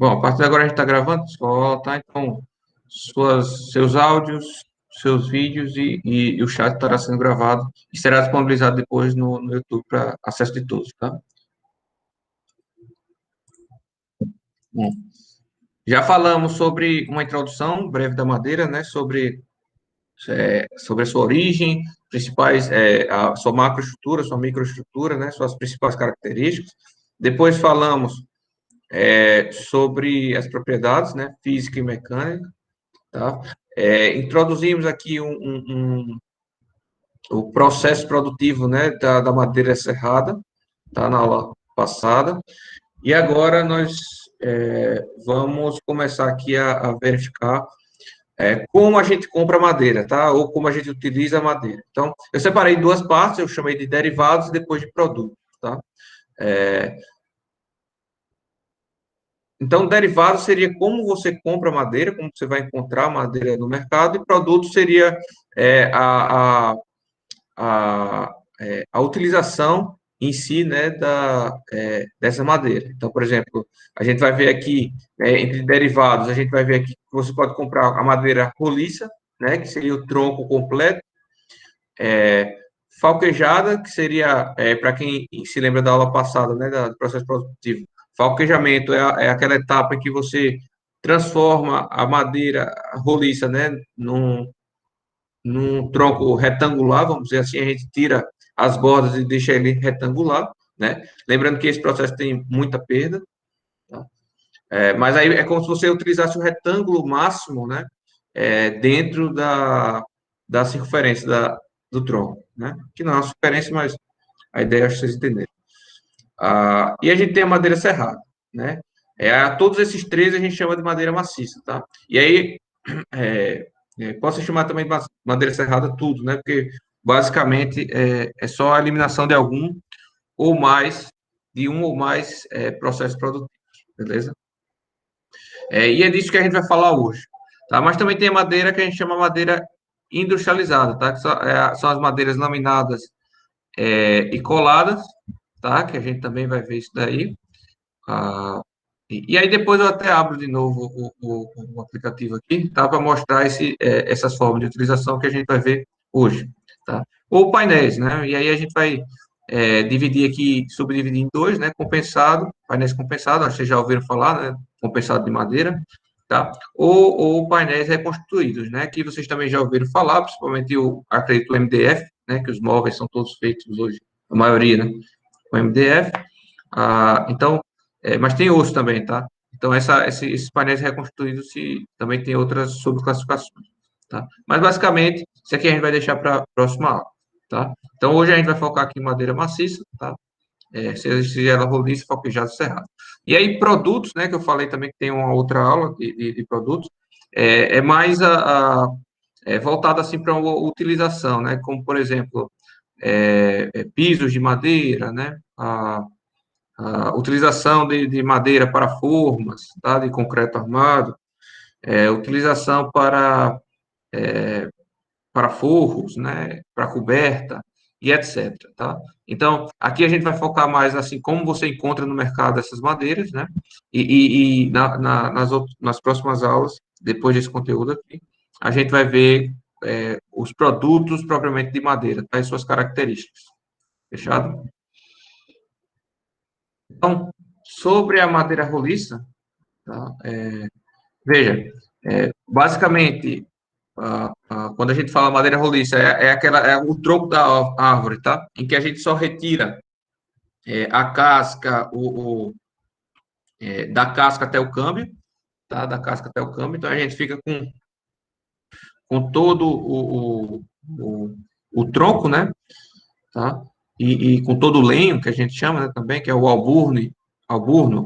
Bom, a partir de agora a gente está gravando, só, tá? Então, seus áudios, seus vídeos e o chat estará sendo gravado e será disponibilizado depois no YouTube para acesso de todos, tá? Bom, já falamos sobre uma introdução breve da madeira, né? Sobre a sua origem, principais, a sua macroestrutura, sua microestrutura, né? Suas principais características. Depois falamos sobre as propriedades, né? Física e mecânica. Tá? Introduzimos aqui o processo produtivo, né, da madeira serrada, tá, na aula passada, e agora nós vamos começar aqui a verificar como a gente compra madeira, tá, ou como a gente utiliza a madeira. Então, eu separei duas partes, eu chamei de derivados e depois de produto, tá? É, então, derivado seria como você compra madeira, como você vai encontrar madeira no mercado, e produto seria é, a, a a utilização em si, né, dessa madeira. Então, por exemplo, a gente vai ver aqui, entre derivados, a gente vai ver aqui que você pode comprar a madeira roliça, né, que seria o tronco completo, falquejada, que seria, para quem se lembra da aula passada, né, do processo produtivo, falquejamento é aquela etapa em que você transforma a madeira roliça, né, num tronco retangular, vamos dizer assim, a gente tira as bordas e deixa ele retangular, né? Lembrando que esse processo tem muita perda, tá? Mas aí é como se você utilizasse o retângulo máximo, né? Dentro da circunferência do tronco, né? Que não é uma circunferência, mas a ideia acho que vocês entenderam. E a gente tem a madeira serrada, né? Todos esses três a gente chama de madeira maciça, tá? E aí, posso chamar também de madeira serrada tudo, né? Porque basicamente é só a eliminação de algum ou mais, de um ou mais processos produtivos, beleza? E é disso que a gente vai falar hoje, tá? Mas também tem a madeira que a gente chama madeira industrializada, tá? Que são as madeiras laminadas e coladas, tá? Que a gente também vai ver isso daí. Ah, e aí depois eu até abro de novo o aplicativo aqui, tá? Para mostrar essas formas de utilização que a gente vai ver hoje, tá? Ou painéis, né? E aí a gente vai dividir aqui, subdividir em dois, né? Compensado, painéis compensados, acho que vocês já ouviram falar, né? Compensado de madeira, tá? Ou painéis reconstruídos, né? Que vocês também já ouviram falar, principalmente acredito, o MDF, né? Que os móveis são todos feitos hoje, a maioria, né? Com MDF. Então, mas tem osso também, tá? Então, esses painéis reconstruídos também tem outras subclassificações, tá? Mas, basicamente, isso aqui a gente vai deixar para a próxima aula, tá? Então, hoje a gente vai focar aqui em madeira maciça, tá? Se ela roliça, falquejada, serrada. E aí, produtos, né, que eu falei também que tem uma outra aula de produtos, mais voltada, assim, para uma utilização, né? Como, por exemplo, pisos de madeira, né? A utilização de madeira para formas, tá? De concreto armado, utilização para forros, né? Para coberta e etc, tá? Então, aqui a gente vai focar mais assim como você encontra no mercado essas madeiras, né? Nas próximas aulas, depois desse conteúdo aqui, a gente vai ver os produtos propriamente de madeira, tá? E suas características. Fechado? Então, sobre a madeira roliça, tá? Veja, basicamente, quando a gente fala madeira roliça, é o tronco da árvore, tá? Em que a gente só retira a casca, da casca até o câmbio, tá? Da casca até o câmbio, então a gente fica com todo o tronco, né? Tá? E com todo o lenho, que a gente chama, né, também, que é o alburno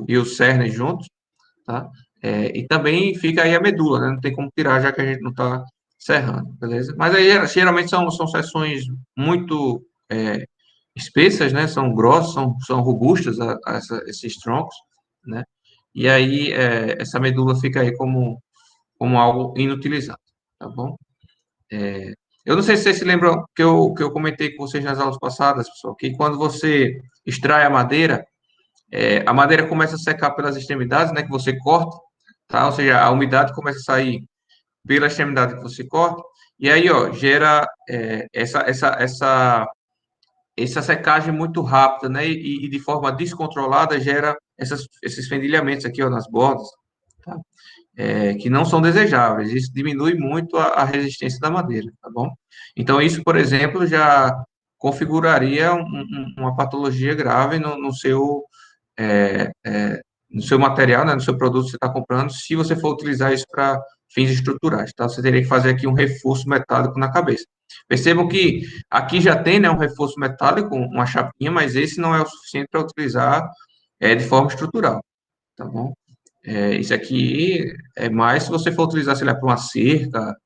e o cerne juntos, tá? E também fica aí a medula, né? Não tem como tirar, já que a gente não está serrando, beleza? Mas aí, geralmente, são seções muito espessas, né? São grossas, são robustas, esses troncos, né? E aí, essa medula fica aí como algo inutilizado, tá bom? Eu não sei se vocês se lembram que eu comentei com vocês nas aulas passadas, pessoal, que quando você extrai a madeira, a madeira começa a secar pelas extremidades, né, que você corta, tá? Ou seja, a umidade começa a sair pela extremidade que você corta, e aí, ó, gera essa secagem muito rápida, né, e de forma descontrolada gera esses fendilhamentos aqui, ó, nas bordas, tá? Que não são desejáveis. Isso diminui muito a resistência da madeira, tá bom? Então, isso, por exemplo, já configuraria uma patologia grave é, no seu material, né, no seu produto que você está comprando, se você for utilizar isso para fins estruturais, tá? Você teria que fazer aqui um reforço metálico na cabeça. Percebam que aqui já tem, né, um reforço metálico, uma chapinha, mas esse não é o suficiente para utilizar de forma estrutural, tá bom? Isso aqui é mais se você for utilizar, sei lá, para uma cerca,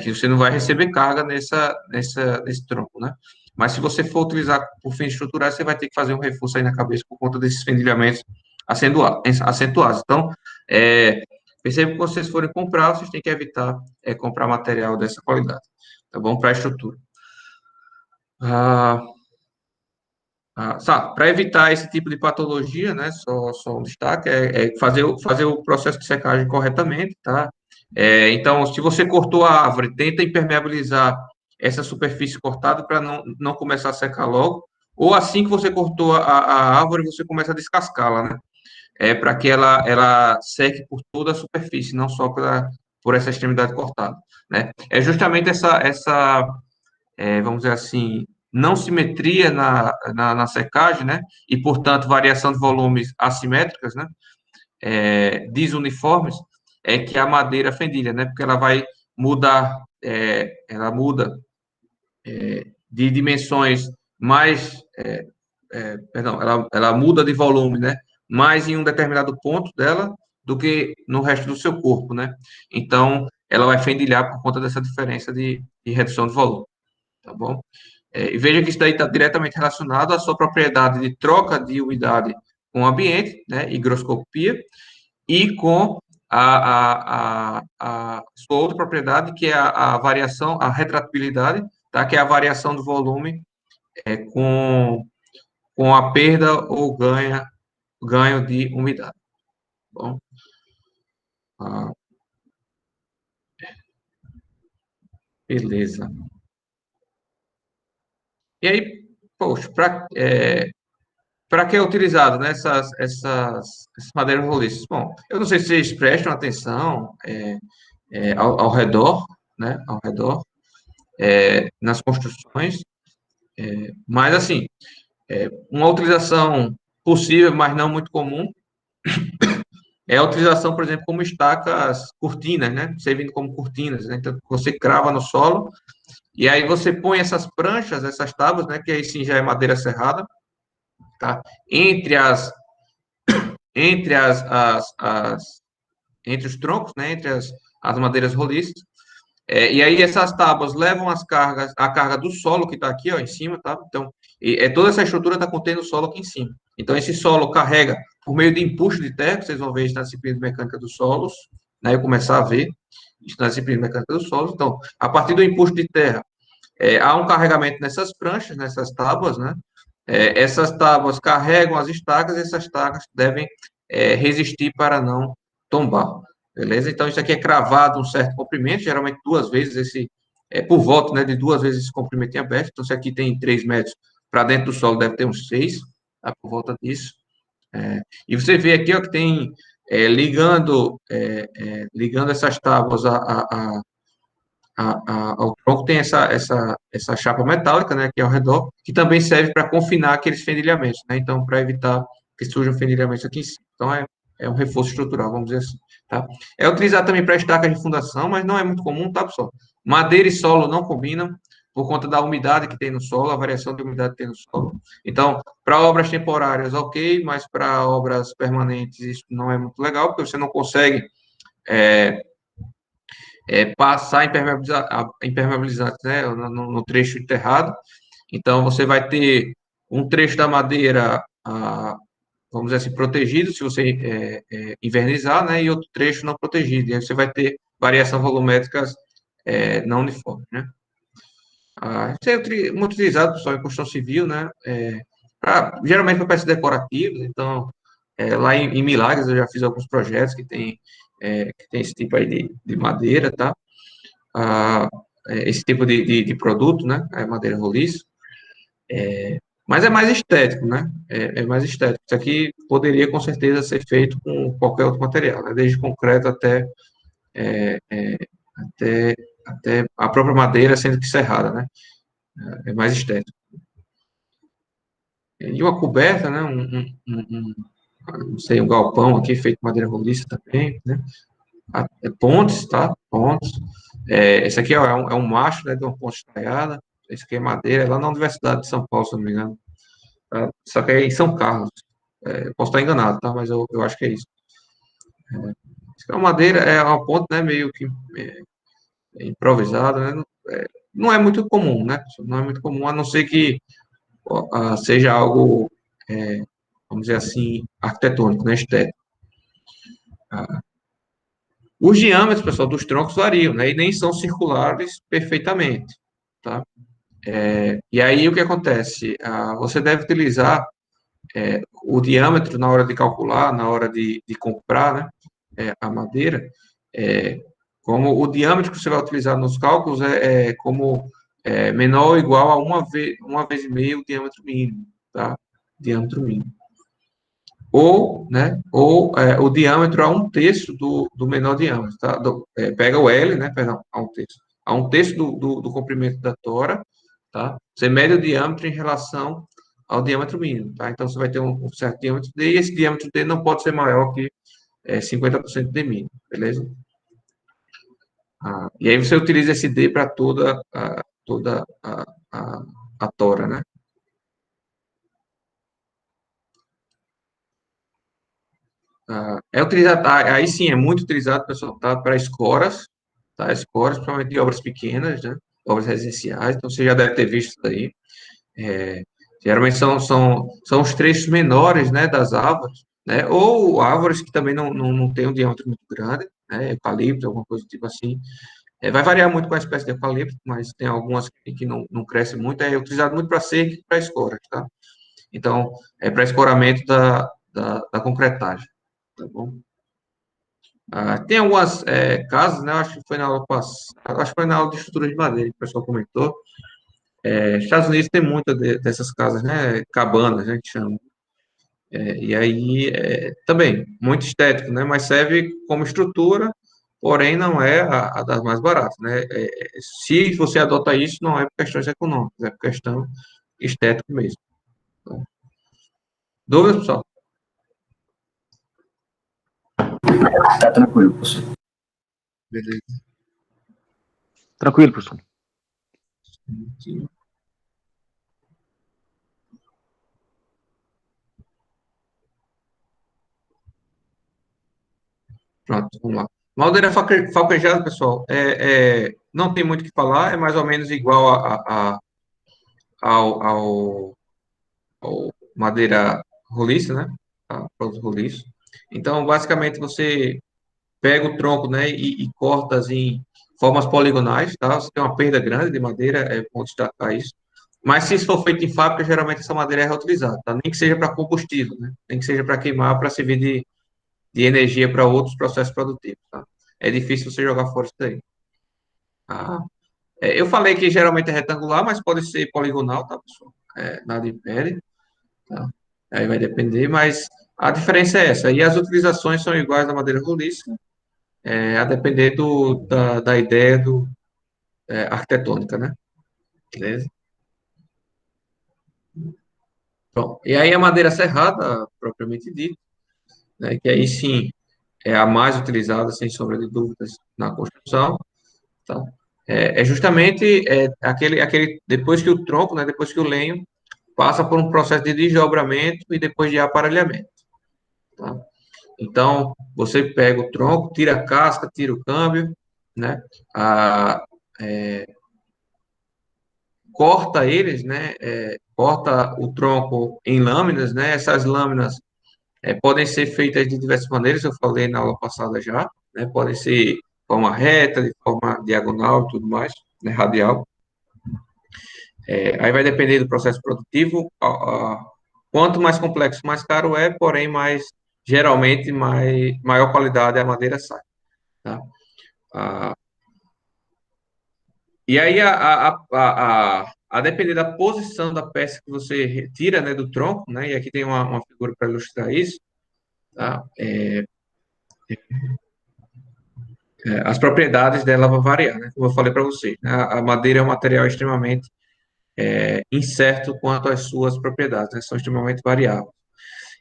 que você não vai receber carga nesse tronco, né? Mas se você for utilizar por fins estruturais, você vai ter que fazer um reforço aí na cabeça por conta desses fendilhamentos acentuados. Então, é, perceba que quando vocês forem comprar, vocês têm que evitar comprar material dessa qualidade, tá bom? Para a estrutura. Para evitar esse tipo de patologia, né, só um destaque, fazer o processo de secagem corretamente, tá? Então, se você cortou a árvore, tenta impermeabilizar essa superfície cortada para não começar a secar logo, ou assim que você cortou a árvore, você começa a descascá-la, né? Para que ela seque por toda a superfície, não só por essa extremidade cortada, né? É justamente vamos dizer assim, não simetria na secagem, né? E, portanto, variação de volumes assimétricas, né? Desuniformes, é que a madeira fendilha, né? Porque ela vai mudar, ela muda de dimensões mais, perdão, ela muda de volume, né? Mais em um determinado ponto dela do que no resto do seu corpo, né? Então, ela vai fendilhar por conta dessa diferença de redução de volume, tá bom? E veja que isso daí está diretamente relacionado à sua propriedade de troca de umidade com o ambiente, né, higroscopia, e com a sua outra propriedade, que é a variação, a retratabilidade, tá, que é a variação do volume com a perda ou ganho de umidade. Bom, ah, beleza. E aí, poxa, para que é utilizado, né, essas madeiras roliças? Bom, eu não sei se vocês prestam atenção ao redor, né, ao redor, nas construções, mas, assim, uma utilização possível, mas não muito comum, é a utilização, por exemplo, como estacas cortinas, né, servindo como cortinas, né, então você crava no solo, e aí você põe essas pranchas, essas tábuas, né, que aí sim já é madeira serrada, tá, entre entre entre os troncos, né, entre as madeiras roliças. E aí essas tábuas levam a carga do solo que está aqui, ó, em cima, tá? Então, toda essa estrutura está contendo o solo aqui em cima. Então, esse solo carrega por meio de empuxo de terra, que vocês vão ver isso na disciplina de mecânica dos solos, né? Eu começar a ver isso na disciplina de mecânica dos solos. Então, a partir do empuxo de terra, há um carregamento nessas pranchas, nessas tábuas, né? Essas tábuas carregam as estacas, e essas estacas devem resistir para não tombar, beleza? Então, isso aqui é cravado um certo comprimento, geralmente duas vezes por volta, né, de duas vezes esse comprimento em aberto. Então, se aqui tem 3 metros, para dentro do solo deve ter uns 6, tá, por volta disso. E você vê aqui, ó, que tem ligando essas tábuas ao tronco, tem essa chapa metálica, né, que é ao redor, que também serve para confinar aqueles fendilhamentos, né? Então, para evitar que surjam fendilhamentos aqui em cima. Então, é um reforço estrutural, vamos dizer assim, tá? É utilizado também para estacas de fundação, mas não é muito comum, tá, pessoal? Madeira e solo não combinam, por conta da umidade que tem no solo, a variação de umidade que tem no solo. Então, para obras temporárias, ok, mas para obras permanentes, isso não é muito legal, porque você não consegue passar impermeabilizante, né, no trecho enterrado. Então, você vai ter um trecho da madeira, vamos dizer assim, protegido, se você invernizar, né, e outro trecho não protegido. E aí você vai ter variação volumétricas não uniforme, né. Isso é muito utilizado, pessoal, em construção civil, né, geralmente para peças decorativas. Então, lá em Milagres eu já fiz alguns projetos que tem esse tipo aí de madeira, tá? Ah, esse tipo de produto, né? É madeira roliça. Mas é mais estético, né? É mais estético. Isso aqui poderia, com certeza, ser feito com qualquer outro material, né? Desde concreto é, é, até, até a própria madeira sendo que serrada, né? É mais estético. E uma coberta, né? Não sei, um galpão aqui feito de madeira roliça também, né? Pontes, tá? Pontes. Esse aqui ó, é um macho, né? De uma ponte estaiada. Esse aqui é madeira, é lá na Universidade de São Paulo, se não me engano. Tá? Só que é em São Carlos. Posso estar enganado, tá? Mas eu acho que é isso. Isso aqui é uma madeira, é uma ponte, né? Meio que improvisada, né? Não é muito comum, né? Não é muito comum, a não ser que seja algo, vamos dizer assim, arquitetônico, né? Estético. Os diâmetros, pessoal, dos troncos variam, né? E nem são circulares perfeitamente, tá? E aí o que acontece? Você deve utilizar o diâmetro na hora de calcular, na hora de comprar, né? A madeira, é, como o diâmetro que você vai utilizar nos cálculos como menor ou igual a uma vez e meia o diâmetro mínimo, tá? Diâmetro mínimo. O diâmetro a um terço do menor diâmetro, tá? Pega o L, né? Perdão, a um terço do comprimento da tora, tá? Você mede o diâmetro em relação ao diâmetro mínimo, tá? Então, você vai ter um certo diâmetro D, e esse diâmetro D não pode ser maior que 50% de mínimo, beleza? E aí você utiliza esse D para toda a tora, né? É utilizado, aí sim, é muito utilizado, pessoal, tá? Para escoras, tá? Escoras, principalmente de obras pequenas, né? Obras residenciais, então você já deve ter visto isso aí. É, geralmente são os trechos menores, né, das árvores, né? Ou árvores que também não têm um diâmetro muito grande, né? Eucalipto, alguma coisa do tipo assim. Vai variar muito com a espécie de eucalipto, mas tem algumas que não crescem muito, é utilizado muito para seca e para escoras, tá? Então, é para escoramento da concretagem, tá bom? Tem algumas casas, né? Acho que foi na aula passada, acho que foi na aula de estrutura de madeira que o pessoal comentou. Estados Unidos tem muitas dessas casas, né? Cabanas, né? Que chamam. E aí, também, muito estético, né? Mas serve como estrutura, porém não é a das mais baratas, né? Se você adota isso, não é por questões econômicas, é por questão estética mesmo. Tá? Dúvidas, pessoal? Tá tranquilo, professor. Beleza. Tranquilo, professor. Pronto, vamos lá. Madeira falquejada, pessoal, não tem muito o que falar, é mais ou menos igual ao madeira roliça, né? Produto roliço. Então, basicamente, você pega o tronco, né, e corta em formas poligonais, tá? Você tem uma perda grande de madeira, é bom destacar isso. Mas se isso for feito em fábrica, geralmente essa madeira é reutilizada, tá? Nem que seja para combustível, né? Nem que seja para queimar, para servir de energia para outros processos produtivos, tá? É difícil você jogar fora isso daí. Ah, eu falei que geralmente é retangular, mas pode ser poligonal, tá, pessoal? Nada impede, tá? Aí vai depender, mas a diferença é essa. E as utilizações são iguais da madeira roliça, a depender da ideia arquitetônica, né? Beleza? Bom, e aí a madeira serrada, propriamente dita, né, que aí sim é a mais utilizada, sem sombra de dúvidas, na construção, tá? Justamente depois que o tronco, né, depois que o lenho passa por um processo de desdobramento e depois de aparelhamento, tá? Então, você pega o tronco, tira a casca, tira o câmbio, né? A, é, Corta eles, né? Corta o tronco em lâminas, né? Essas lâminas podem ser feitas de diversas maneiras, eu falei na aula passada já, né? Podem ser de forma reta, de forma diagonal e tudo mais, né? Radial. Aí vai depender do processo produtivo. Quanto mais complexo, mais caro é, porém, geralmente, maior qualidade a madeira sai, tá? Ah, e aí, a depender da posição da peça que você retira, né, do tronco, né, e aqui tem uma figura para ilustrar isso, tá? As propriedades dela vão variar, né? Como eu falei para vocês, né? A madeira é um material extremamente incerto quanto às suas propriedades, né? São extremamente variáveis.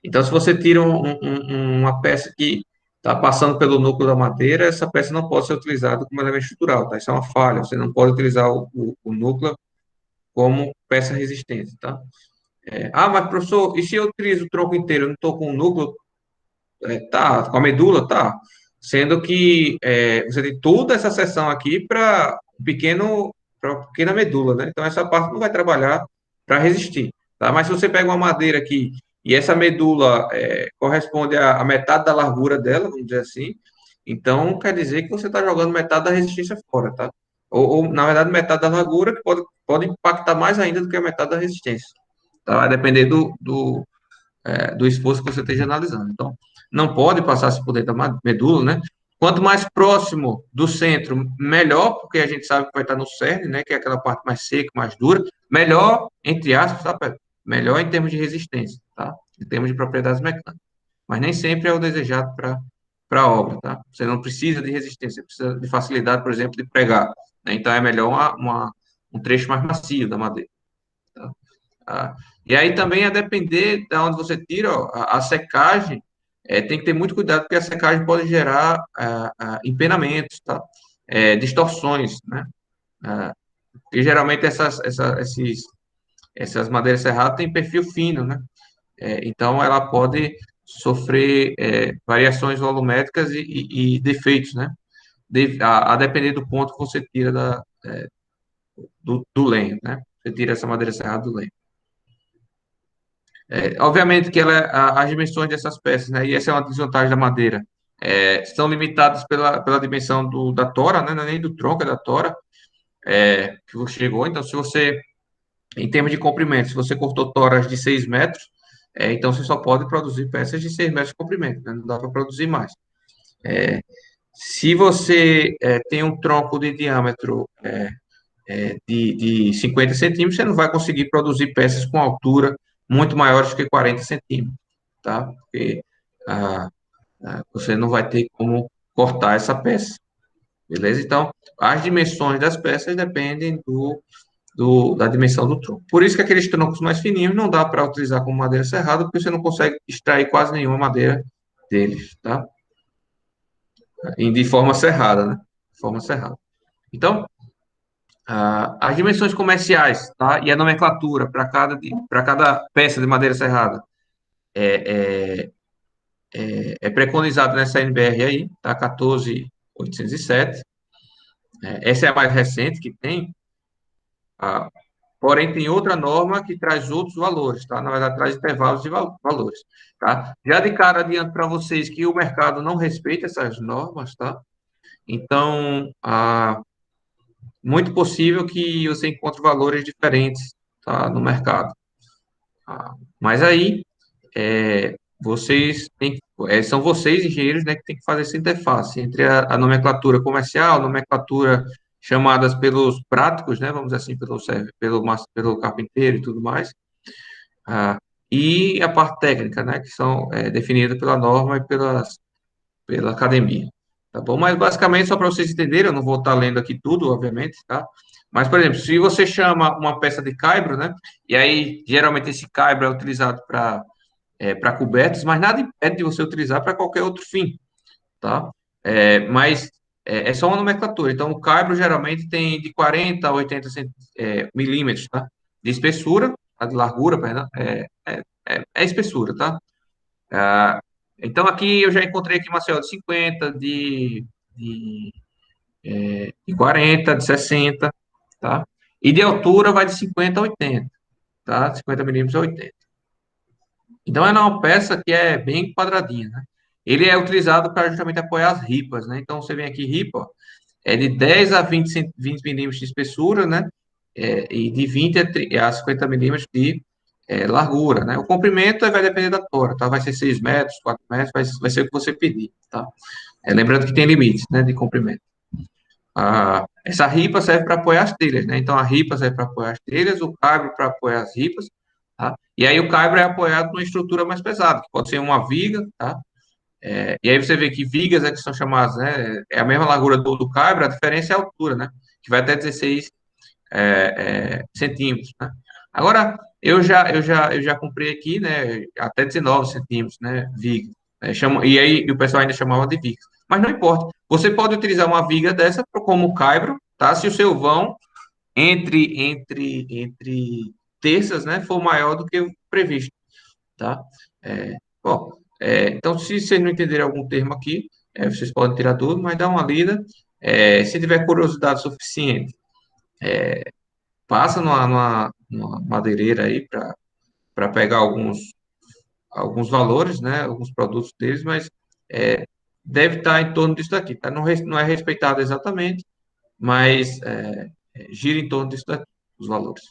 Então, se você tira uma peça que está passando pelo núcleo da madeira, essa peça não pode ser utilizada como elemento estrutural, tá? Isso é uma falha. Você não pode utilizar o núcleo como peça resistente, tá? Mas professor, e se eu utilizo o tronco inteiro, eu não estou com o núcleo, tá, com a medula, tá. Sendo que você tem toda essa seção aqui para uma pequena medula, né? Então essa parte não vai trabalhar para resistir, tá? Mas se você pega uma madeira aqui e essa medula corresponde à metade da largura dela, vamos dizer assim, então quer dizer que você está jogando metade da resistência fora, tá? Na verdade, metade da largura que pode impactar mais ainda do que a metade da resistência, tá? Vai depender do esforço que você esteja analisando. Então, não pode passar-se por dentro da medula, né? Quanto mais próximo do centro, melhor, porque a gente sabe que vai estar no cerne, né? Que é aquela parte mais seca, mais dura. Melhor, entre aspas, tá, Pedro? Melhor em termos de resistência, tá? Em termos de propriedades mecânicas. Mas nem sempre é o desejado para a obra, tá? Você não precisa de resistência, você precisa de facilidade, por exemplo, de pregar, né? Então, é melhor um trecho mais macio da madeira, tá? Ah, e aí também a depender de onde você tira, ó, a secagem, tem que ter muito cuidado, porque a secagem pode gerar empenamentos, tá? Distorções, né? E geralmente essas madeiras serradas têm perfil fino, né? Então ela pode sofrer variações volumétricas e defeitos, né? A depender do ponto que você tira do lenho, né? Você tira essa madeira serrada do lenho. Obviamente que as dimensões dessas peças, né, e essa é uma desvantagem da madeira, são limitadas pela dimensão da tora, né, não é nem do tronco, é da tora, que você chegou. Então, se você, em termos de comprimento, se você cortou toras de 6 metros, então você só pode produzir peças de 6 metros de comprimento, né, não dá para produzir mais. Se você tem um tronco de diâmetro de 50 centímetros, você não vai conseguir produzir peças com altura muito maiores que 40 centímetros, tá? Porque ah, você não vai ter como cortar essa peça, beleza? Então, as dimensões das peças dependem da dimensão do tronco. Por isso que aqueles troncos mais fininhos não dá para utilizar como madeira serrada, porque você não consegue extrair quase nenhuma madeira deles, tá? E de forma serrada, né? De forma serrada. Então, as dimensões comerciais, tá? E a nomenclatura para cada peça de madeira serrada é preconizado nessa NBR aí, tá? 14.807. Essa é a mais recente que tem, ah, porém tem outra norma que traz outros valores, tá? Na verdade, traz intervalos de valores, tá? Já de cara adianto para vocês que o mercado não respeita essas normas, tá? Então, muito possível que você encontre valores diferentes, tá, no mercado. Mas aí, são vocês, engenheiros, né, que tem que fazer essa interface entre a nomenclatura comercial, nomenclatura chamadas pelos práticos, né, vamos dizer assim, pelo carpinteiro e tudo mais, e a parte técnica, né, que são definidas pela norma e pela academia, tá bom? Mas basicamente, só para vocês entenderem, eu não vou estar lendo aqui tudo, obviamente, tá? Mas, por exemplo, se você chama uma peça de caibro, né? E aí, geralmente, esse caibro é utilizado para cobertos, mas nada impede de você utilizar para qualquer outro fim, tá? Mas é só uma nomenclatura. Então, o caibro geralmente tem de 40 a 80 milímetros, tá? De espessura, de largura, perdão, espessura, tá? Ah, então, aqui eu já encontrei aqui Maceió de 50, de, de 40, de 60, tá? E de altura vai de 50 a 80, tá? 50 milímetros a 80. Então, é uma peça que é bem quadradinha, né? Ele é utilizado para justamente apoiar as ripas, né? Então, você vem aqui, ripa, ó, é de 10 a 20 milímetros de espessura, né? E de 20 a 50 milímetros largura, né? O comprimento vai depender da tora, tá? Vai ser 6 metros, 4 metros, vai ser o que você pedir, tá? Lembrando que tem limites, né, de comprimento. Essa ripa serve para apoiar as telhas, né? Então, a ripa serve para apoiar as telhas, o caibro para apoiar as ripas, tá? E aí o caibro é apoiado numa estrutura mais pesada, que pode ser uma viga, tá? E aí você vê que vigas é que são chamadas, né? É a mesma largura do caibro, a diferença é a altura, né? Que vai até 16 centímetros, né? Agora, eu já comprei aqui, né? Até 19 centímetros, né? Viga. E aí o pessoal ainda chamava de vigas. Mas não importa. Você pode utilizar uma viga dessa como caibro, tá? Se o seu vão entre terças, né? For maior do que o previsto, tá? Bom, então, se vocês não entenderem algum termo aqui, vocês podem tirar dúvida, mas dá uma lida. Se tiver curiosidade suficiente, passa numa madeireira aí para pegar alguns valores, né? Alguns produtos deles, mas é, deve estar em torno disso daqui, tá? Não, não é respeitado exatamente, mas gira em torno disso daqui, os valores.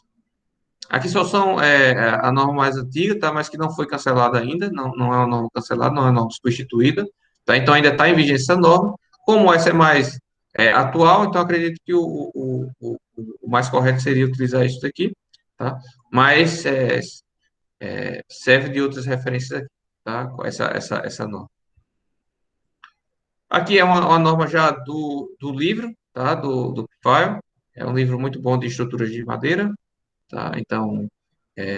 Aqui só são a norma mais antiga, tá? Mas que não foi cancelada ainda, não é uma norma cancelada, não é uma norma substituída, tá? Então ainda está em vigência essa norma. Como essa é mais atual, então acredito que o mais correto seria utilizar isso daqui, tá? Mas serve de outras referências aqui, tá? Com essa norma. Aqui é uma norma já do livro, tá? Do File. É um livro muito bom de estruturas de madeira, tá? Então,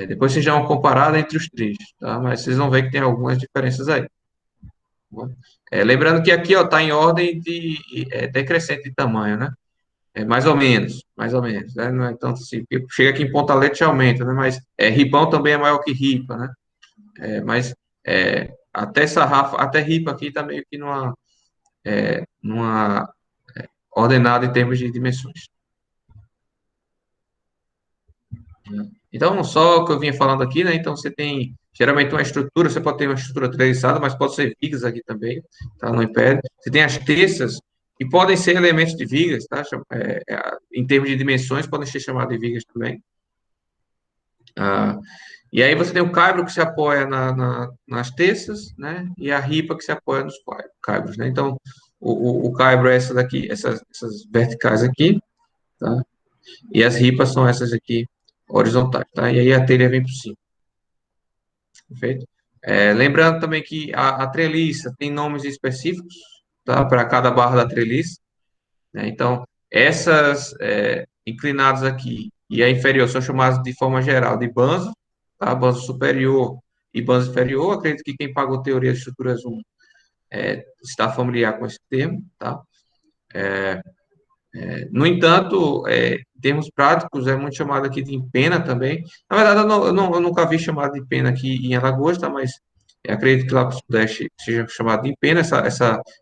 depois vocês já vão comparar entre os três, tá? Mas vocês vão ver que tem algumas diferenças aí. Tá bom? Lembrando que aqui, ó, está em ordem de decrescente de tamanho, né? Mais ou menos, né? Não é tanto assim, porque chega aqui em pontalete já aumenta, né? Mas ribão também é maior que ripa, né? Mas até sarrafo, até ripa aqui está meio que numa ordenada em termos de dimensões. Então, só o que eu vinha falando aqui, né? Então, você tem geralmente uma estrutura, você pode ter uma estrutura treliçada, mas pode ser vigas aqui também, tá? Não impede. Você tem as terças, que podem ser elementos de vigas, tá? Em termos de dimensões, podem ser chamados de vigas também. E aí você tem o caibro que se apoia nas terças, né? E a ripa que se apoia nos caibros, né? Então, o caibro é essa daqui, essas verticais aqui, tá? E as ripas são essas aqui, horizontais, tá? E aí a telha vem por cima. Perfeito? Lembrando também que a treliça tem nomes específicos, tá? Para cada barra da treliça, né? Então, essas inclinadas aqui e a inferior são chamadas de forma geral de banzo, tá? Banzo superior e banzo inferior. Acredito que quem pagou teoria de estruturas 1 está familiar com esse termo, tá? No entanto, em termos práticos, é muito chamado aqui de empena também. Na verdade, eu nunca vi chamado de empena aqui em Alagoas, tá? Mas acredito que lá para o Sudeste seja chamado de empena,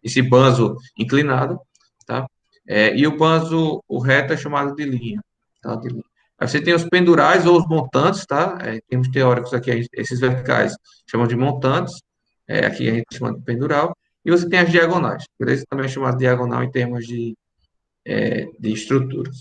esse banzo inclinado, tá? E o banzo, o reto, é chamado de linha, tá? De linha. Aí você tem os pendurais ou os montantes, tá? Em termos teóricos aqui, esses verticais chamam de montantes, aqui a gente chama de pendural. E você tem as diagonais, beleza? Também é chamado de diagonal em termos de estruturas.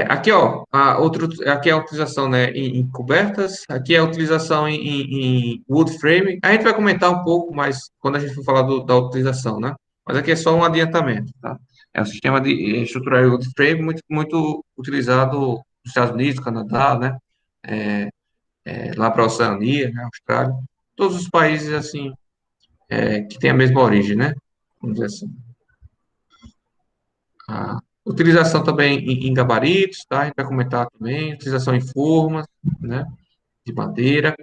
Aqui, ó, aqui é a utilização, né, em cobertas, aqui é a utilização em wood frame. A gente vai comentar um pouco mais quando a gente for falar da utilização, né? Mas aqui é só um adiantamento, tá? É um sistema de estrutural wood frame muito, muito utilizado nos Estados Unidos, Canadá, né? Lá para a Oceania, né? Austrália, todos os países, assim, que têm a mesma origem, né? Vamos dizer assim. Utilização também em gabaritos, tá? A gente vai comentar também. Utilização em formas, né? De madeira.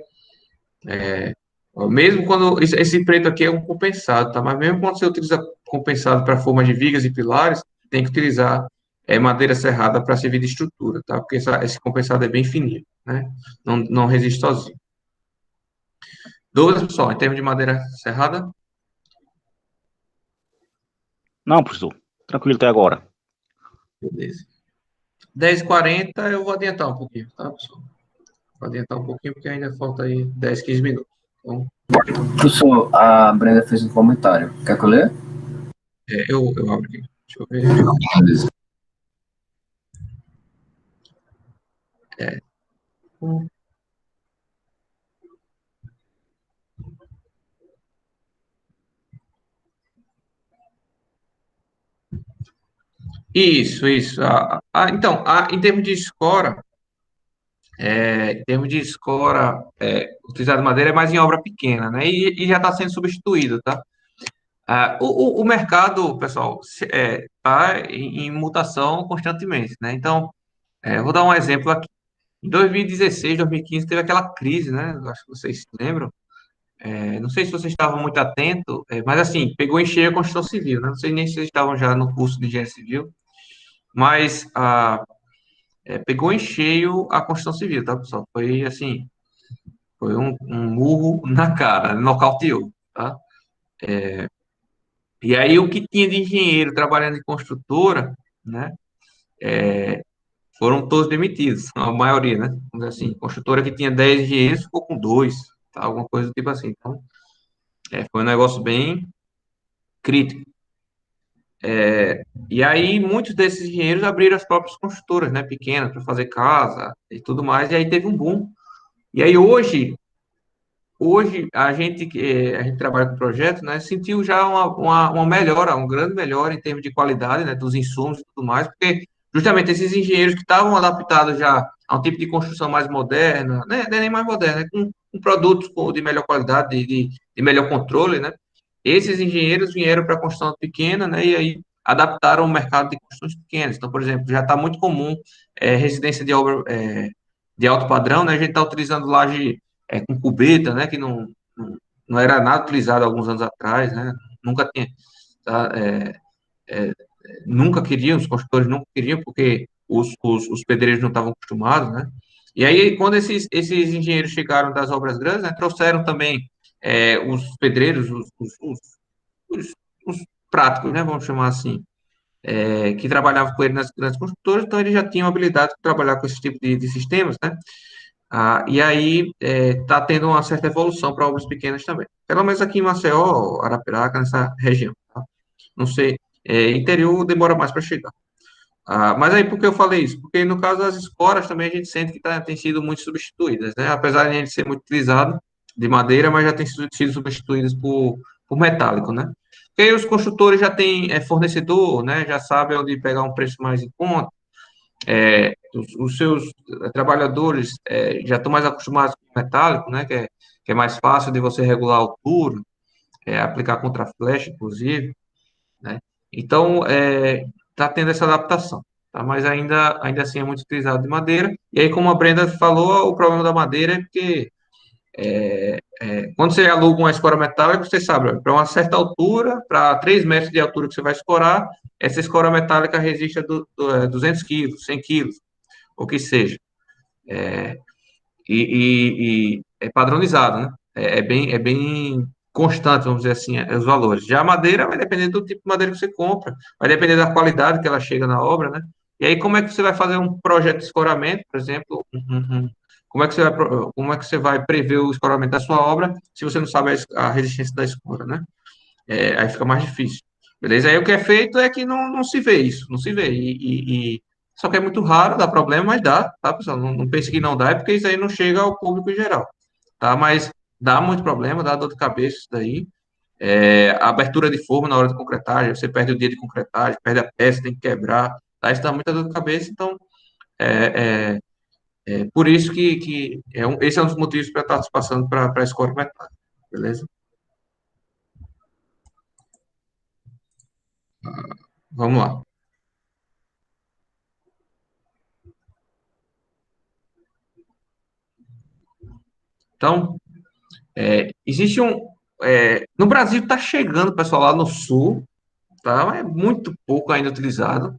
Mesmo quando. Esse preto aqui é um compensado, tá? Mas mesmo quando você utiliza compensado para formas de vigas e pilares, tem que utilizar madeira serrada para servir de estrutura, tá? Porque esse compensado é bem fininho, né? Não resiste sozinho. Dúvidas, pessoal, em termos de madeira serrada? Não, professor. Tranquilo até agora. Beleza. 10h40 eu vou adiantar um pouquinho, tá, pessoal? Vou adiantar um pouquinho, porque ainda falta aí 10, 15 minutos. Então, Professor, a Brenda fez um comentário. Quer que eu leia? eu abro aqui. Deixa eu ver. Beleza. Isso. Então, em termos de escora, utilizado madeira é mais em obra pequena, né? E já está sendo substituído, tá? O mercado, pessoal, está em mutação constantemente, né? Então, vou dar um exemplo aqui. Em 2016, 2015, teve aquela crise, né? Eu acho que vocês se lembram. Não sei se vocês estavam muito atentos, mas assim, pegou em cheio a construção civil, né? Não sei nem se vocês estavam já no curso de engenharia civil, mas pegou em cheio a construção civil, tá, pessoal? Foi assim, foi um murro na cara, nocauteou, tá? E aí o que tinha de engenheiro trabalhando em construtora, né? Foram todos demitidos, a maioria, né? Vamos dizer assim, construtora que tinha 10 engenheiros ficou com dois, tá? Alguma coisa do tipo assim. Então, foi um negócio bem crítico. E aí, muitos desses engenheiros abriram as próprias construtoras, né, pequenas, para fazer casa e tudo mais, e aí teve um boom. E aí, hoje a gente trabalha com projetos, né, sentiu já uma melhora, uma grande melhora em termos de qualidade, né, dos insumos e tudo mais, porque justamente esses engenheiros que estavam adaptados já a um tipo de construção mais moderna, né, não é nem mais moderna, com produtos de melhor qualidade, de melhor controle, né, esses engenheiros vieram para a construção pequena, né, e aí adaptaram o mercado de construções pequenas. Então, por exemplo, já está muito comum residência de obra de alto padrão, né, a gente está utilizando laje com cubeta, né, que não era nada utilizado alguns anos atrás, né, nunca tinha, tá, nunca queriam, os construtores nunca queriam, porque os pedreiros não estavam acostumados, né, e aí, quando esses engenheiros chegaram das obras grandes, né, trouxeram também os pedreiros, os, os práticos, né, vamos chamar assim, que trabalhavam com ele nas grandes construtoras, então eles já tinham habilidade de trabalhar com esse tipo de sistemas, né, e aí está tendo uma certa evolução para obras pequenas também. Pelo menos aqui em Maceió, Arapiraca, nessa região. Tá? Não sei, interior demora mais para chegar. Mas aí por que eu falei isso? Porque no caso das escoras também a gente sente que tem sido muito substituídas, né? Apesar de a gente ser muito utilizado de madeira, mas já tem sido substituídas por metálico, né? Porque aí os construtores já têm fornecedor, né? Já sabem onde pegar um preço mais em conta, os seus trabalhadores já estão mais acostumados com o metálico, né, que é mais fácil de você regular a altura, aplicar contra flecha, inclusive, né? Então, está tendo essa adaptação, tá? Mas ainda assim é muito utilizado de madeira. E aí, como a Brenda falou, o problema da madeira é que quando você aluga uma escora metálica, você sabe, para uma certa altura, para 3 metros de altura que você vai escorar, essa escora metálica resiste a 200 quilos, 100 quilos, o que seja. E é padronizado, né? É bem constante, vamos dizer assim, os valores. Já a madeira vai depender do tipo de madeira que você compra, vai depender da qualidade que ela chega na obra, né? E aí, como é que você vai fazer um projeto de escoramento, por exemplo? Como é que você vai prever o escoramento da sua obra se você não sabe a resistência da escora, né? Aí fica mais difícil. Beleza? Aí o que é feito é que não se vê isso, não se vê. Só que é muito raro, dá problema, mas dá, tá, pessoal? Não pense que não dá, é porque isso aí não chega ao público em geral, tá? Mas dá muito problema, dá dor de cabeça isso daí. A abertura de forma na hora de concretagem, você perde o dia de concretagem, perde a peça, tem que quebrar, tá? Isso dá muita dor de cabeça, então é, por isso que esse é um dos motivos para estar se passando para a escola metálica, beleza? Vamos lá. Então, existe no Brasil está chegando, pessoal, lá no sul, tá? É muito pouco ainda utilizado,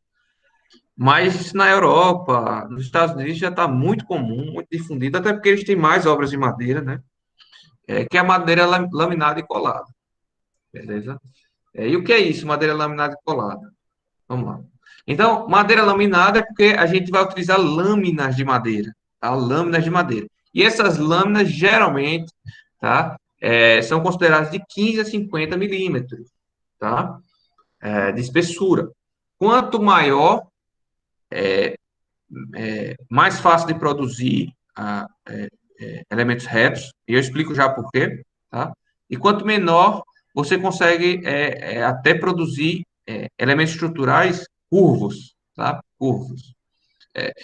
mas na Europa, nos Estados Unidos já está muito comum, muito difundido, até porque eles têm mais obras de madeira, né? Que é a madeira laminada e colada, beleza? E o que é isso, madeira laminada e colada? Vamos lá. Então, madeira laminada é porque a gente vai utilizar lâminas de madeira, tá? Lâminas de madeira. E essas lâminas, geralmente, tá? São consideradas de 15 a 50 milímetros, tá? De espessura. Quanto maior mais fácil de produzir elementos retos, e eu explico já por quê, tá? E quanto menor, você consegue até produzir elementos estruturais curvos, tá? Curvos.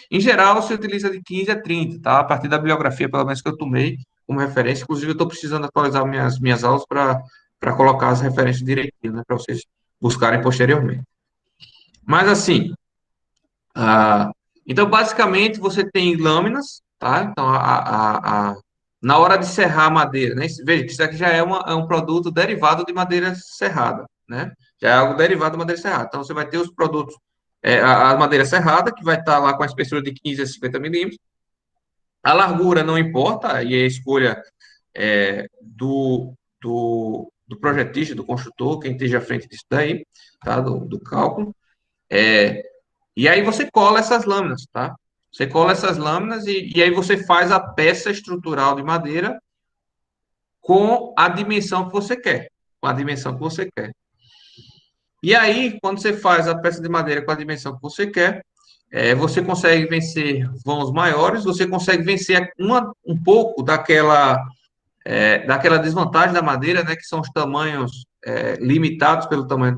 Em geral, você utiliza de 15 a 30, tá? A partir da bibliografia, pelo menos que eu tomei como referência. Inclusive, eu estou precisando atualizar minhas aulas para colocar as referências direitinho, né? Para vocês buscarem posteriormente. Mas, assim, ah, então, basicamente, você tem lâminas, tá? Então, na hora de serrar a madeira, né? Veja que isso aqui já é um produto derivado de madeira serrada, né? Já é algo derivado de madeira serrada. Então, você vai ter os produtos, a madeira serrada, que vai estar lá com a espessura de 15 a 50 milímetros. A largura não importa, e é a escolha do projetista, do construtor, quem esteja à frente disso daí, tá? Do cálculo. E aí você cola essas lâminas, tá? Você cola essas lâminas e aí você faz a peça estrutural de madeira com a dimensão que você quer. Com a dimensão que você quer. E aí, quando você faz a peça de madeira com a dimensão que você quer, você consegue vencer vãos maiores, você consegue vencer um pouco daquela desvantagem da madeira, né, que são os tamanhos limitados pelo tamanho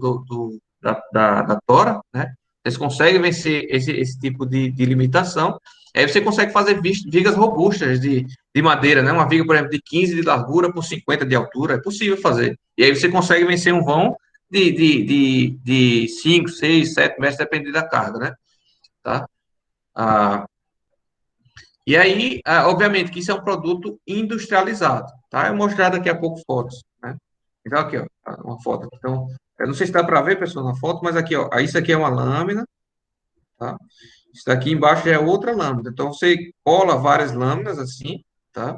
da tora, né? Vocês conseguem vencer esse tipo de limitação. Aí você consegue fazer vigas robustas de madeira, né? Uma viga, por exemplo, de 15 de largura por 50 de altura, é possível fazer. E aí você consegue vencer um vão de 5, 6, 7 metros, dependendo da carga, né? Tá? Ah, e aí, obviamente, que isso é um produto industrializado, tá? Eu vou mostrar daqui a pouco fotos, né? Então, aqui, ó, uma foto. Então, eu não sei se dá para ver, pessoal, na foto, mas aqui, ó, isso aqui é uma lâmina, tá? Isso daqui embaixo é outra lâmina. Então, você cola várias lâminas assim, tá?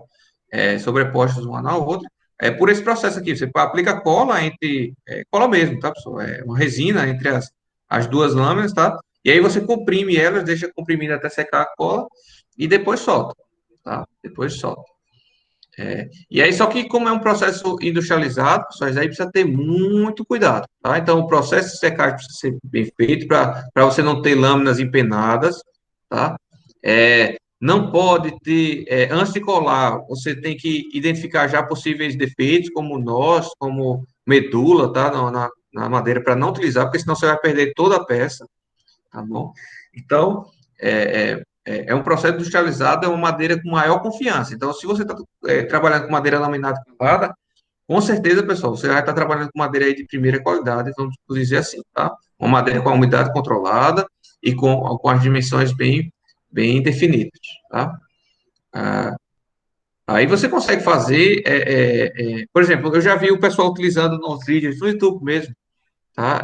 Sobrepostas uma na outra. É por esse processo aqui, você aplica cola cola mesmo, tá, pessoal? É uma resina entre as duas lâminas, tá? E aí você comprime elas, deixa comprimindo até secar a cola e depois solta, tá? Depois solta. E aí, só que como é um processo industrializado, pessoal, aí precisa ter muito cuidado, tá? Então, o processo de secagem precisa ser bem feito para você não ter lâminas empenadas, tá? Não pode ter, antes de colar, você tem que identificar já possíveis defeitos, como nós, como medula, tá? Na madeira, para não utilizar, porque senão você vai perder toda a peça, tá bom? Então, é um processo industrializado, é uma madeira com maior confiança. Então, se você está trabalhando com madeira laminada cavada, com certeza, pessoal, você vai estar trabalhando com madeira aí de primeira qualidade, vamos dizer assim, tá? Uma madeira com a umidade controlada e com as dimensões bem definidas, tá? Aí você consegue fazer, por exemplo, eu já vi o pessoal utilizando nos vídeos, no YouTube mesmo, tá?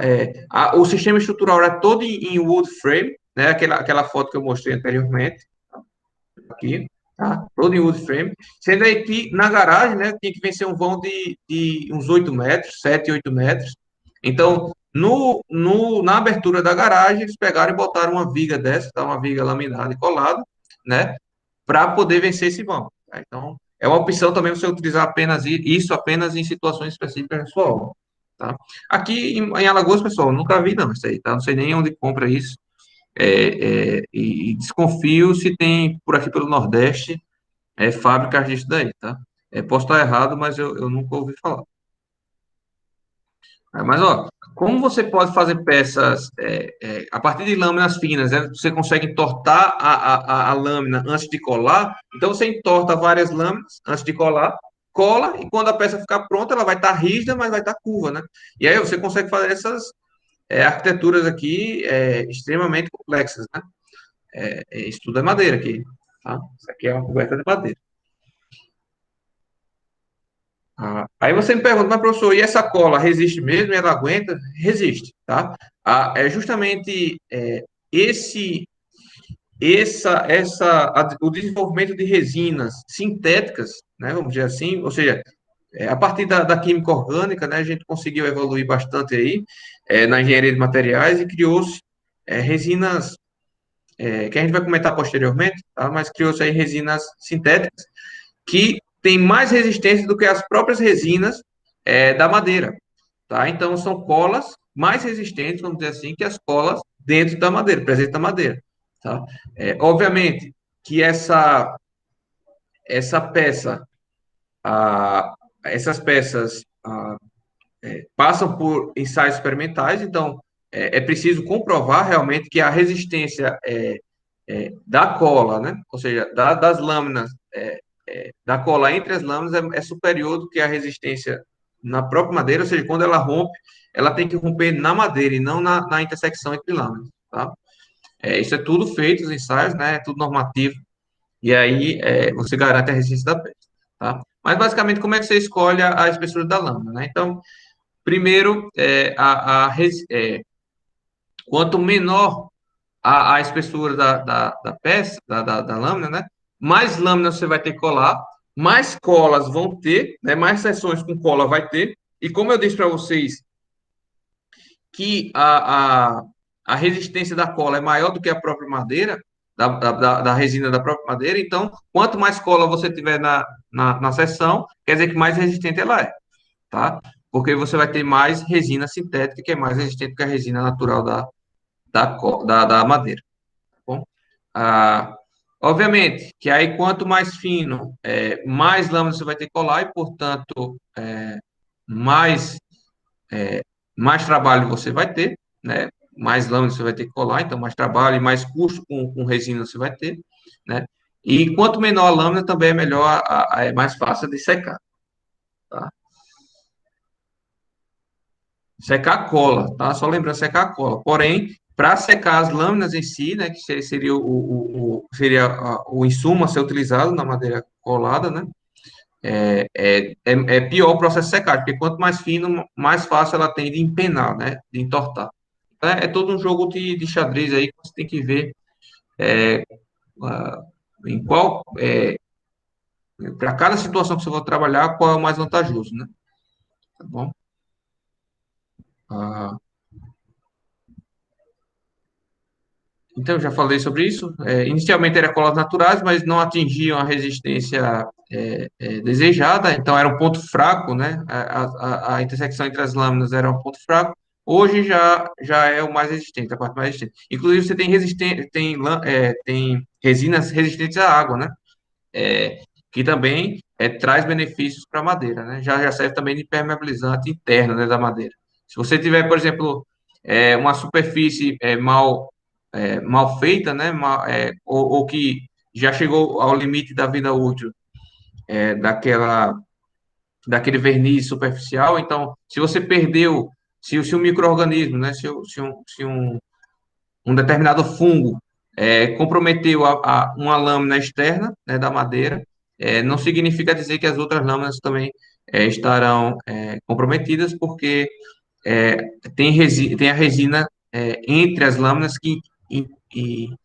O sistema estrutural é todo em wood frame, né? Aquela foto que eu mostrei anteriormente, aqui, tá? Todo em wood frame. Sendo aí que na garagem, né, tinha que vencer um vão de uns 8 metros, 7, 8 metros. Então, na abertura da garagem, eles pegaram e botaram uma viga dessa, tá? Uma viga laminada e colada, né? Para poder vencer esse vão. Tá? Então, é uma opção também você utilizar isso apenas em situações específicas na sua obra. Tá? Aqui em Alagoas, pessoal, nunca vi não isso aí, tá? Não sei nem onde compra isso. E desconfio se tem por aqui pelo Nordeste fábricas disso daí, tá? Posso estar errado, mas eu nunca ouvi falar. Mas, ó, como você pode fazer peças a partir de lâminas finas, né? Você consegue entortar a lâmina antes de colar, então você entorta várias lâminas antes de colar, cola, e quando a peça ficar pronta, ela vai estar rígida, mas vai estar curva, né? E aí você consegue fazer essas arquiteturas aqui extremamente complexas, né? Isso tudo é madeira aqui, tá? Isso aqui é uma coberta de madeira. Aí você me pergunta, mas professor, e essa cola resiste mesmo? Ela aguenta? Resiste, tá? É justamente esse, o desenvolvimento de resinas sintéticas, né? Vamos dizer assim, ou seja, a partir da química orgânica, né? A gente conseguiu evoluir bastante aí na engenharia de materiais e criou-se resinas que a gente vai comentar posteriormente, tá? Mas criou-se aí resinas sintéticas que têm mais resistência do que as próprias resinas da madeira, tá? Então, são colas mais resistentes, vamos dizer assim, que as colas dentro da madeira, presente da madeira, tá? Obviamente que essa peça, ah, essas peças passam por ensaios experimentais, então é preciso comprovar realmente que a resistência da cola, né? Ou seja, das lâminas, da cola entre as lâminas é superior do que a resistência na própria madeira, ou seja, quando ela rompe, ela tem que romper na madeira e não na intersecção entre lâminas, tá? Isso é tudo feito, os ensaios, né? É tudo normativo, e aí você garante a resistência da peça, tá? Mas basicamente, como é que você escolhe a espessura da lâmina, né? Então, primeiro, quanto menor a espessura da peça, da lâmina, né? Mais lâminas você vai ter que colar, mais colas vão ter, né? Mais seções com cola vai ter. E como eu disse para vocês que a resistência da cola é maior do que a própria madeira, da resina da própria madeira, então, quanto mais cola você tiver na seção, quer dizer que mais resistente ela é, tá? Porque você vai ter mais resina sintética, que é mais resistente que a resina natural da madeira. Bom, ah, obviamente que aí quanto mais fino, mais lâmina você vai ter que colar e, portanto, mais, mais trabalho você vai ter, né? Mais lâmina você vai ter que colar, então mais trabalho e mais custo com resina você vai ter, né? E quanto menor a lâmina, também é melhor, é mais fácil de secar, tá? Secar cola, tá? Só lembrando, secar cola. Porém, para secar as lâminas em si, né, que seria seria o insumo a ser utilizado na madeira colada, né? É pior o processo de secagem, porque quanto mais fino, mais fácil ela tem de empenar, né? De entortar. É todo um jogo de xadrez aí que você tem que ver ah, em qual, para cada situação que você for trabalhar, qual é o mais vantajoso, né? Tá bom? Ah, então, eu já falei sobre isso. Inicialmente era colas naturais, mas não atingiam a resistência desejada, então era um ponto fraco, né? A intersecção entre as lâminas era um ponto fraco. Hoje já é o mais resistente, a parte mais resistente. Inclusive, você tem, tem resinas resistentes à água, né? Que também traz benefícios para a madeira, né? Já serve também de impermeabilizante interno, né, da madeira. Se você tiver, por exemplo, uma superfície mal feita, né, ou que já chegou ao limite da vida útil é, daquela, daquele verniz superficial, então, se você perdeu, se o micro-organismo, né, se um determinado fungo comprometeu uma lâmina externa, né, da madeira, não significa dizer que as outras lâminas também estarão comprometidas, porque é, tem a resina entre as lâminas que im- i-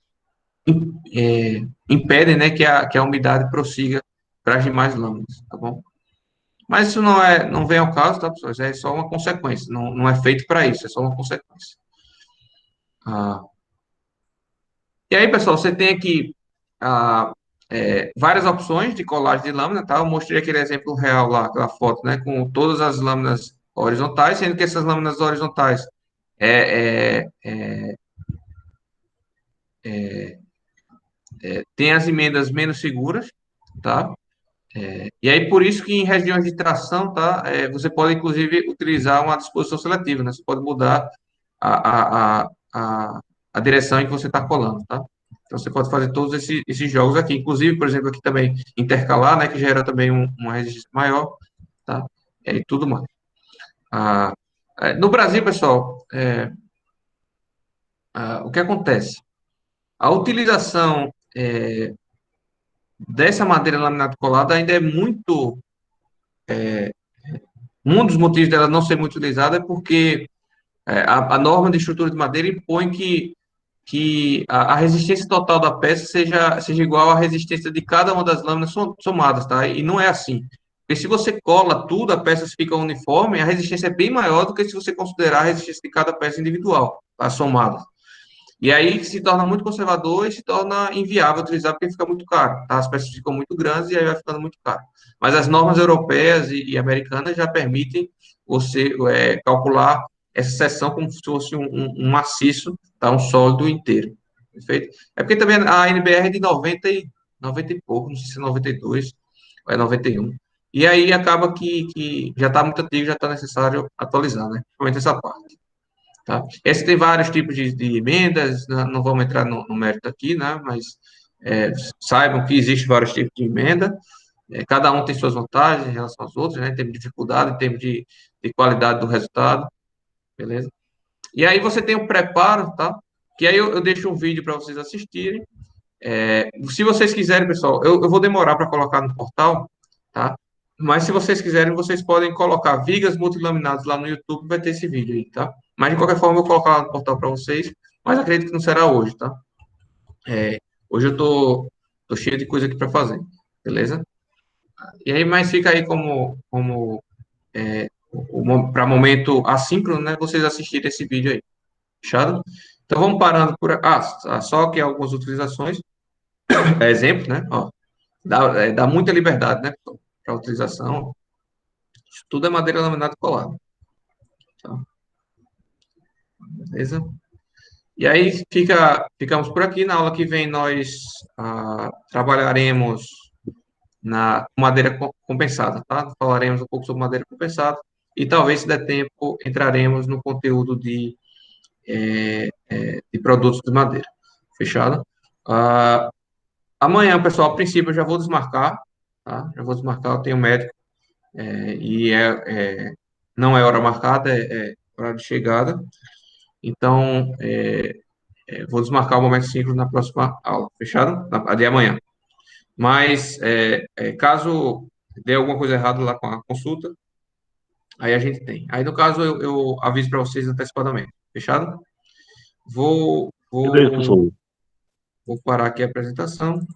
impedem, né, que a umidade prossiga para as demais lâminas, tá bom? Mas isso não vem ao caso, tá, pessoal? Isso é só uma consequência, não é feito para isso, é só uma consequência. Ah, e aí, pessoal, você tem aqui ah, várias opções de colagem de lâmina, tá? Eu mostrei aquele exemplo real lá, aquela foto, né, com todas as lâminas horizontais, sendo que essas lâminas horizontais é, é, é, têm as emendas menos seguras, tá? E aí, por isso que em regiões de tração, tá, você pode, inclusive, utilizar uma disposição seletiva, né? Você pode mudar a, a, a, a, a direção em que você está colando, tá? Então, você pode fazer todos esses jogos aqui. Inclusive, por exemplo, aqui também, intercalar, né? Que gera também uma resistência maior, tá? E tudo mais. Ah, no Brasil, pessoal, o que acontece? A utilização dessa madeira laminada colada ainda é muito. Um dos motivos dela não ser muito utilizada é porque a norma de estrutura de madeira impõe que a resistência total da peça seja igual à resistência de cada uma das lâminas somadas, tá? E não é assim. Porque se você cola tudo, a peça fica uniforme, a resistência é bem maior do que se você considerar a resistência de cada peça individual, tá? Somada. E aí se torna muito conservador e se torna inviável utilizar porque fica muito caro, tá? As peças ficam muito grandes e aí vai ficando muito caro. Mas as normas europeias e americanas já permitem você calcular essa seção como se fosse um maciço, tá? Um sólido inteiro. Perfeito? É porque também a NBR é de 90 e pouco, não sei se é 92 ou é 91. E aí acaba que já está muito antigo, já está necessário atualizar, né? Principalmente essa parte. Tá? Esse tem vários tipos de emendas, não vamos entrar no mérito aqui, né? Mas é, saibam que existem vários tipos de emenda, cada um tem suas vantagens em relação aos outros, né? Em termos de dificuldade, em termos de qualidade do resultado, beleza? E aí você tem o preparo, tá? Que aí eu deixo um vídeo para vocês assistirem. Se vocês quiserem, pessoal, eu vou demorar para colocar no portal, tá? Mas se vocês quiserem, vocês podem colocar vigas multilaminadas lá no YouTube, vai ter esse vídeo aí, tá? Mas de qualquer forma, eu vou colocar lá no portal para vocês, mas acredito que não será hoje, tá? Hoje eu tô cheio de coisa aqui para fazer, beleza? E aí, mas fica aí como para momento assíncrono, né? Vocês assistirem esse vídeo aí, fechado? Então vamos parando por. Só que algumas utilizações, exemplo, né? Ó, dá muita liberdade, né? Para utilização. Isso tudo é madeira laminada colada, tá? Beleza? E aí ficamos por aqui. Na aula que vem nós trabalharemos na madeira compensada, tá? Falaremos um pouco sobre madeira compensada e talvez, se der tempo, entraremos no conteúdo de produtos de madeira. Fechado? Ah, Amanhã, pessoal, a princípio eu já vou desmarcar, tá? Já vou desmarcar, eu tenho médico, e não é hora marcada, é hora de chegada. Então, vou desmarcar o momento síncrono na próxima aula, fechado? A de amanhã. Mas, caso dê alguma coisa errada lá com a consulta, aí a gente tem. Aí, no caso, eu aviso para vocês antecipadamente, fechado? Vou, Beleza, vou, professor. vou parar aqui a apresentação.